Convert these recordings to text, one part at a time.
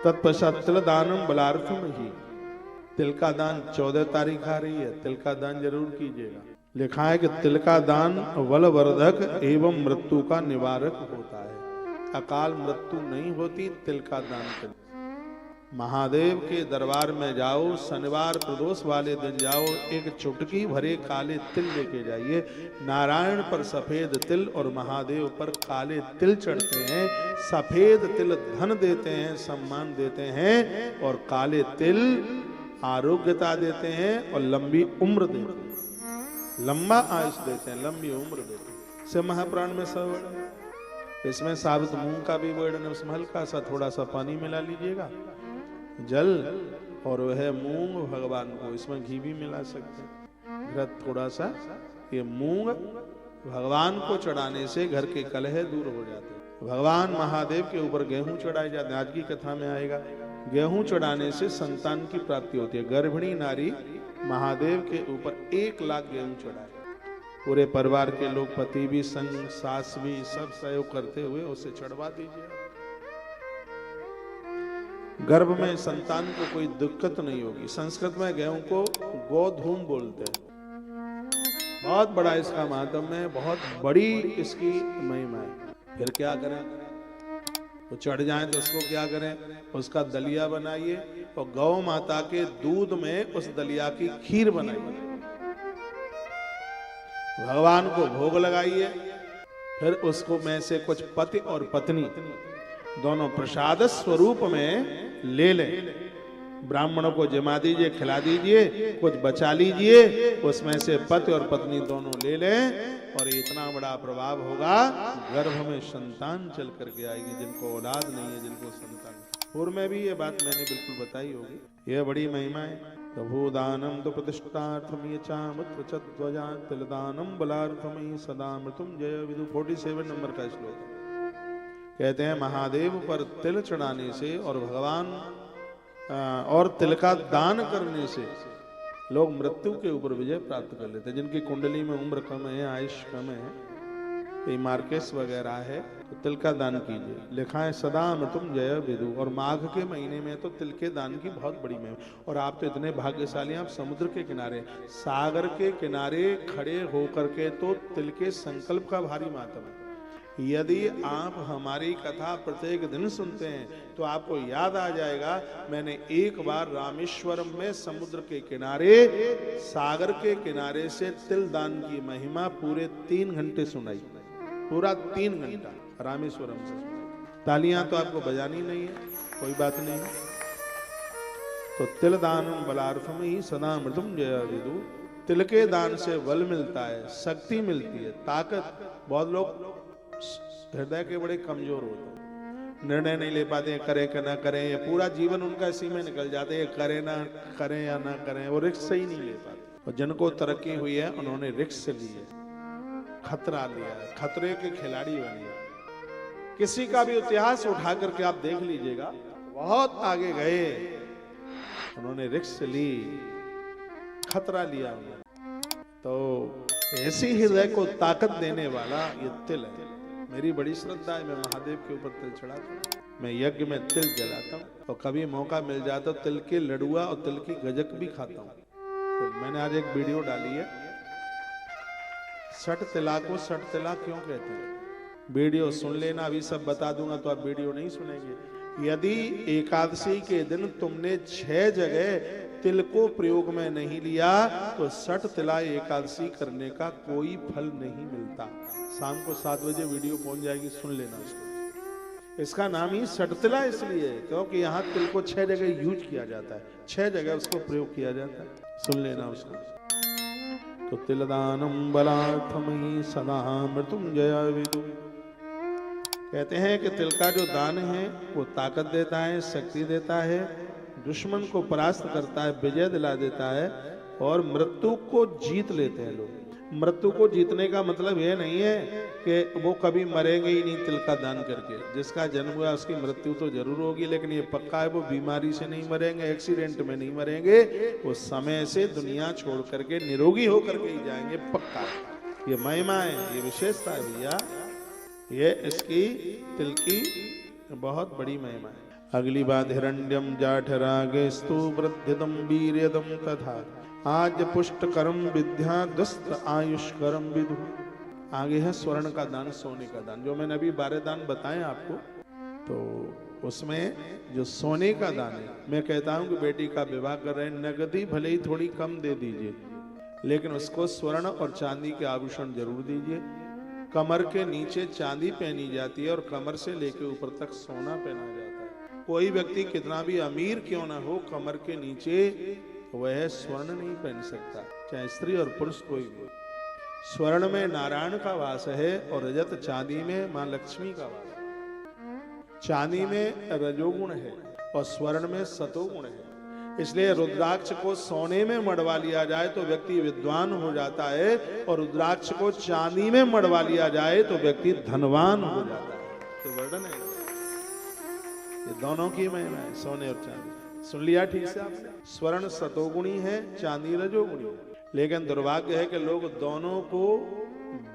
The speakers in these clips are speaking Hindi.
तत्पश्चात तिल दानम बलार्थम ही। तिल का दान 14 तारीख आ रही है, तिल का दान जरूर कीजिएगा। लिखा है कि तिल का दान बलवर्धक एवं मृत्यु का निवारक होता है। अकाल मृत्यु नहीं होती तिल का दान करें। महादेव के दरबार में जाओ, शनिवार प्रदोष वाले दिन जाओ, एक चुटकी भरे काले तिल लेके जाइए। नारायण पर सफेद तिल और महादेव पर काले तिल चढ़ते हैं। सफेद तिल धन देते हैं, सम्मान देते हैं, और काले तिल आरोग्यता देते हैं और लंबी उम्र देते हैं, लंबा आयुष देते हैं, लंबी उम्र देते हैं। से महापुराण में सब इसमें साबुत मूंग का भी वर्णन है। उसमें हल्का सा थोड़ा सा पानी मिला लीजिएगा, जल, और वह मूंग भगवान को, इसमें घी भी मिला सकते हैं, थोड़ा सा। ये मूंग भगवान को चढ़ाने से घर के कलह दूर हो जाते हैं। भगवान महादेव के ऊपर गेहूं चढ़ाए जाते हैं, आज की कथा में आएगा। गेहूं चढ़ाने से संतान की प्राप्ति होती है। गर्भिणी नारी महादेव के ऊपर 1 लाख गेहूं चढ़ाए, पूरे परिवार के लोग, पति भी संग, सास भी, सब सहयोग करते हुए उसे चढ़वा दीजिए। गर्भ में संतान को कोई दिक्कत नहीं होगी। संस्कृत में गेहूं को गोधूम बोलते हैं। बहुत बड़ा इसका महात्म्य है, बहुत बड़ी इसकी महिमा है। फिर क्या करें, वो चढ़ जाए तो उसको क्या करें, उसका दलिया बनाइए और गौ माता के दूध में उस दलिया की खीर बनाइए, भगवान को भोग लगाइए। फिर उसको में से कुछ पति और पत्नी दोनों प्रसाद स्वरूप में ले लें। ब्राह्मणों को जमा दीजिए, खिला दीजिए, कुछ बचा लीजिए, उसमें से पति और पत्नी दोनों ले लें, और इतना बड़ा प्रभाव होगा, गर्भ में संतान चल करके आएगी। जिनको औलाद नहीं है, जिनको संतान, पूर्व में भी ये बात मैंने बिल्कुल बताई होगी। ये बड़ी महिमा है। प्रभु दानम तो प्रतिष्ठार्थम ये चामुत्र ध्वजा तिल दानम बलार्थम सदा मृतुम जय विदु। 47 नंबर का श्लोक है। कहते हैं महादेव पर तिल चढ़ाने से और भगवान और तिल का दान करने से लोग मृत्यु के ऊपर विजय प्राप्त कर लेते हैं। जिनकी कुंडली में उम्र कम है, आयुष कम है, कोई मार्केस वगैरह है, तो तिल का दान कीजिए। लिखा है सदा मृतुम जय विदु। और माघ के महीने में तो तिल के दान की बहुत बड़ी महिमा। और आप तो इतने भाग्यशाली हैं, आप समुद्र के किनारे, सागर के किनारे खड़े होकर के तो तिल के संकल्प का भारी महत्व है। यदि आप हमारी कथा प्रत्येक दिन सुनते हैं तो आपको याद आ जाएगा, मैंने एक बार रामेश्वरम में समुद्र के किनारे, सागर के किनारे से तिल दान की महिमा पूरे 3 घंटे सुनाई। पूरा 3 घंटा रामेश्वरम से सुनाई। तालियां तो आपको बजानी नहीं है, कोई बात नहीं। तो तिल दानम बलार्थम ही सदा मृतुम जय विदु। तिल के दान से बल मिलता है, शक्ति मिलती है, ताकत। बहुत लोग हृदय के बड़े कमजोर होते हैं, निर्णय नहीं ले पाते हैं, करें कि ना करें। ये पूरा जीवन उनका इसी में निकल जाते हैं, करें ना करें या ना करें, वो रिस्क सही नहीं ले पाते। और जिनको तरक्की हुई है उन्होंने रिस्क ली है, खतरा लिया है, खतरे के खिलाड़ी बने। किसी का भी इतिहास उठा करके आप देख लीजिएगा, बहुत आगे गए, उन्होंने रिस्क ली, खतरा लिया उन्होंने। तो ऐसी हृदय को ताकत देने वाला ये तिल है। मेरी बड़ी श्रद्धा है, मैं महादेव के ऊपर तिल चढ़ाता हूँ, मैं यज्ञ में तिल जलाता हूँ, और कभी मौका मिल जाता तो तिल के लडुआ और तिल की गजक भी खाता हूँ। तो मैंने आज एक वीडियो डाली है, सठ तिला को सठ तिला क्यों कहते हैं, वीडियो सुन लेना। अभी सब बता दूंगा तो आप वीडियो नहीं सुनेंगे। यदि एकादशी के दिन तुमने 6 जगह तिल को प्रयोग में नहीं लिया तो 60 तिला एकादशी करने का कोई फल नहीं मिलता। शाम को 7 बजे वीडियो पहुंच जाएगी, सुन लेना उसको। इसका नाम ही 60 तिला इसलिए है क्योंकि यहाँ तिल को 6 जगह यूज किया जाता है, 6 जगह उसको प्रयोग किया जाता है। सुन लेना उसको। तो तिल दानम बलार्थम ही सदा मृत्युम जय विदु। कहते हैं कि तिल का जो दान है वो ताकत देता है, शक्ति देता है, दुश्मन को परास्त करता है, विजय दिला देता है, और मृत्यु को जीत लेते हैं लोग। मृत्यु को जीतने का मतलब ये नहीं है कि वो कभी मरेंगे ही नहीं तिल का दान करके। जिसका जन्म हुआ उसकी मृत्यु तो जरूर होगी, लेकिन ये पक्का है वो बीमारी से नहीं मरेंगे, एक्सीडेंट में नहीं मरेंगे, वो समय से दुनिया छोड़ करके निरोगी होकर के ही जाएंगे, पक्का। ये महिमा है, ये विशेषता है भैया, ये इसकी तिल की बहुत बड़ी महिमा है। अगली बात, हिरण्यम जाठरागेस्तु वृद्धिदम वीर्यदम तथा आज पुष्ट कर्म विद्या दस्त आयुष कर्म विदु। आगे है स्वर्ण का दान, सोने का दान, जो मैंने अभी 12 दान बताए आपको। तो उसमें जो सोने का दान है, मैं कहता हूं कि बेटी का विवाह कर रहे हैं, नगदी भले ही थोड़ी कम दे दीजिए, लेकिन उसको स्वर्ण और चांदी के आभूषण जरूर दीजिए। कमर के नीचे चांदी पहनी जाती है और कमर से लेकर ऊपर तक सोना पहना जाता है। कोई व्यक्ति कितना भी अमीर क्यों ना हो, कमर के नीचे वह स्वर्ण नहीं पहन सकता, चाहे स्त्री और पुरुष कोई भी। स्वर्ण में नारायण का वास है और रजत चांदी में मां लक्ष्मी का वास है। चांदी में रजोगुण है और स्वर्ण में सतोगुण है। इसलिए रुद्राक्ष को सोने में मढ़वा लिया जाए तो व्यक्ति विद्वान हो जाता है, और रुद्राक्ष को चांदी में मढ़वा लिया जाए तो व्यक्ति धनवान हो जाता है। तो वर्णन है, ये दोनों की महिमा है, सोने और चांदी। सुन लिया ठीक से आपने? स्वर्ण सतोगुणी है, चांदी रजोगुणी है। लेकिन दुर्भाग्य है कि लोग दोनों को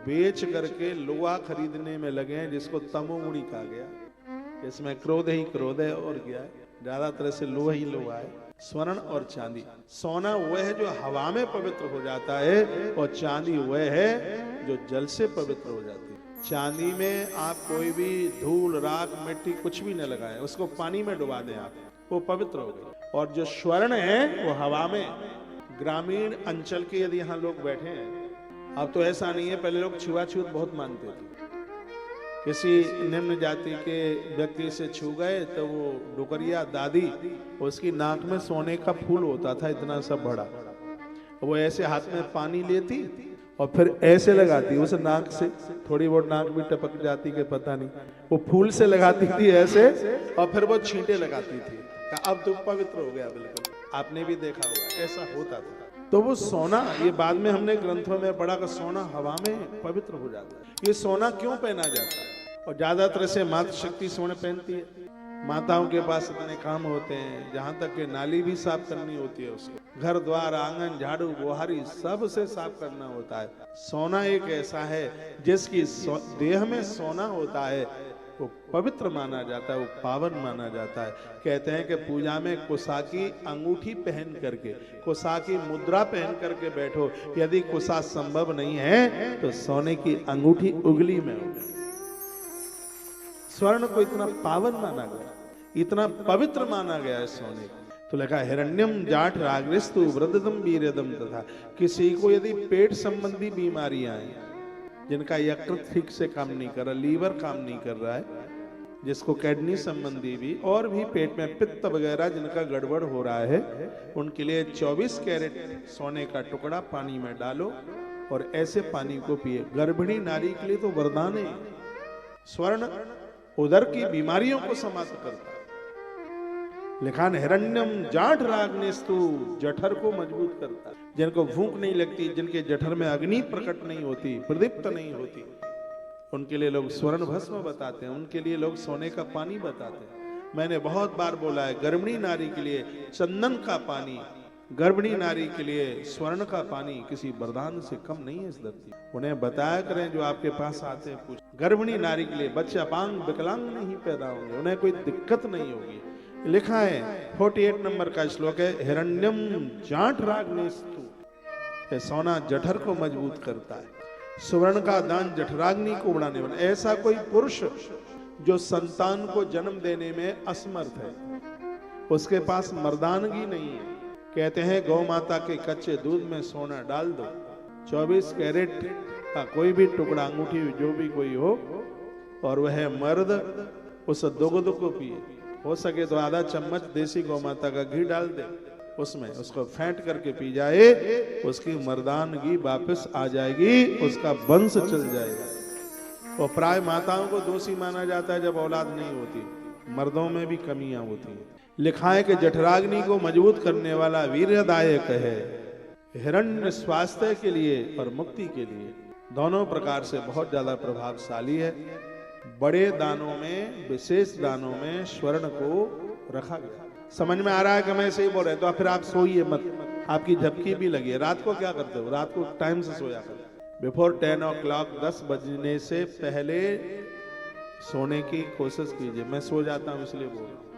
बेच करके लोहा खरीदने में लगे हैं, जिसको तमोगुणी कहा गया। इसमें क्रोध ही क्रोध है और क्या है, ज्यादातर से लोहा ही लोहा है। स्वर्ण और चांदी, सोना वह है जो हवा में पवित्र हो जाता है, और चांदी वह है जो जल से पवित्र हो जाती है। चांदी में आप कोई भी धूल राख मिट्टी कुछ भी न लगाएं, उसको पानी में डुबा दें आप, वो पवित्र हो गई। और जो स्वर्ण है वो हवा में। ग्रामीण अंचल के यदि यहाँ लोग बैठे हैं, अब तो ऐसा नहीं है, पहले लोग छुआछूत बहुत मानते थे। किसी निम्न जाति के व्यक्ति से छू गए तो वो डुकरिया दादी, उसकी नाक में सोने का फूल होता था इतना सा बड़ा, वो ऐसे हाथ में पानी लेती और फिर ऐसे लगाती, उस नाक से थोड़ी बहुत नाक भी टपक जाती कि पता नहीं, वो फूल से लगाती थी ऐसे, और फिर वो छींटे लगाती थी। अब तो पवित्र हो गया बिल्कुल। आपने भी देखा होगा ऐसा होता था। तो वो सोना, ये बाद में हमने ग्रंथों में पढ़ा कि सोना हवा में पवित्र हो जाता है। ये सोना क्यों पहना जाता है? और ज्यादातर से मातृ शक्ति सोने पहनती है। माताओं के पास इतने काम होते हैं, जहां तक कि नाली भी साफ करनी होती है, उसको घर द्वार आंगन झाड़ू बुहारी सब से साफ करना होता है। सोना एक ऐसा है जिसकी देह में सोना होता है, वो पवित्र माना जाता है, वो पावन माना जाता है। कहते हैं कि पूजा में कुशा की अंगूठी पहन करके, कुशा की मुद्रा पहन करके बैठो। यदि कुशा संभव नहीं है तो सोने की अंगूठी उंगली में हो। स्वर्ण को इतना पावन माना गया, इतना पवित्र माना गया है सोने को। तो लिखा हिरण्यम जाठ राग्रस्तु वृद्धदम वीर्यदम तथा। किसी को यदि पेट संबंधी बीमारियां हैं, जिनका यकृत ठीक से काम नहीं कर रहा, लीवर काम नहीं कर रहा है, जिसको किडनी संबंधी भी और भी पेट में पित्त वगैरह जिनका गड़बड़ हो रहा है, उनके लिए 24 कैरेट सोने का टुकड़ा पानी में डालो और ऐसे पानी को पिए। गर्भिणी नारी के लिए तो वरदान है। स्वर्ण उदर की बीमारियों को समाप्त करता है। लिखा हिरण्यम जाठ राग्नेस्तु, जठर को मजबूत करता है। जिनको भूख नहीं लगती, जिनके जठर में अग्नि प्रकट नहीं होती, प्रदीप्त नहीं होती, उनके लिए लोग स्वर्ण भस्म बताते हैं, उनके लिए लोग सोने का पानी बताते हैं। मैंने बहुत बार बोला है, गर्भिणी नारी के लिए चंदन का पानी, गर्भिणी नारी के लिए स्वर्ण का पानी किसी वरदान से कम नहीं है इस धरती। उन्हें बताया करें जो आपके पास आते हैं, पूछ। गर्भिणी नारी के लिए बच्चे अपांग विकलांग नहीं पैदा होंगे, उन्हें कोई दिक्कत नहीं होगी। लिखा है 48 नंबर का श्लोक है, हिरण्यम जाठ राग्नेस्तु। सोना जठर को मजबूत करता है। सुवर्ण का दान जठराग्नि को बढ़ाने वाला। ऐसा कोई पुरुष जो संतान को जन्म देने में असमर्थ है, उसके पास मर्दानगी नहीं है, कहते हैं गौ माता के कच्चे दूध में सोना डाल दो, 24 कैरेट का कोई भी टुकड़ा, अंगूठी जो भी कोई हो, और वह मर्द उस दुग्ध को पिए। हो सके तो आधा चम्मच देसी गौ माता का घी डाल दे उसमें, उसको फेंट करके पी जाए, उसकी मर्दानगी वापस आ जाएगी, उसका वंश चल जाएगा। और प्राय माताओं को दोषी माना जाता है जब औलाद नहीं होती, मर्दों में भी कमियां होती हैं। लिखा है कि जठराग्नि को मजबूत करने वाला वीर्यदायक है। हिरण्य स्वास्थ्य के लिए और मुक्ति के लिए दोनों प्रकार से बहुत ज्यादा प्रभावशाली है। बड़े दानों में, विशेष दानों में स्वर्ण को रखा गया। समझ में आ रहा है कि मैं सही बोल रहे? तो फिर आप सोइए मत, आपकी झपकी भी लगी है। रात को क्या करते हो? रात को टाइम से सोया करो। बिफोर 10 o'clock 10 बजने से पहले सोने की कोशिश कीजिए। मैं सो जाता हूं इसलिए बोल रहा हूं।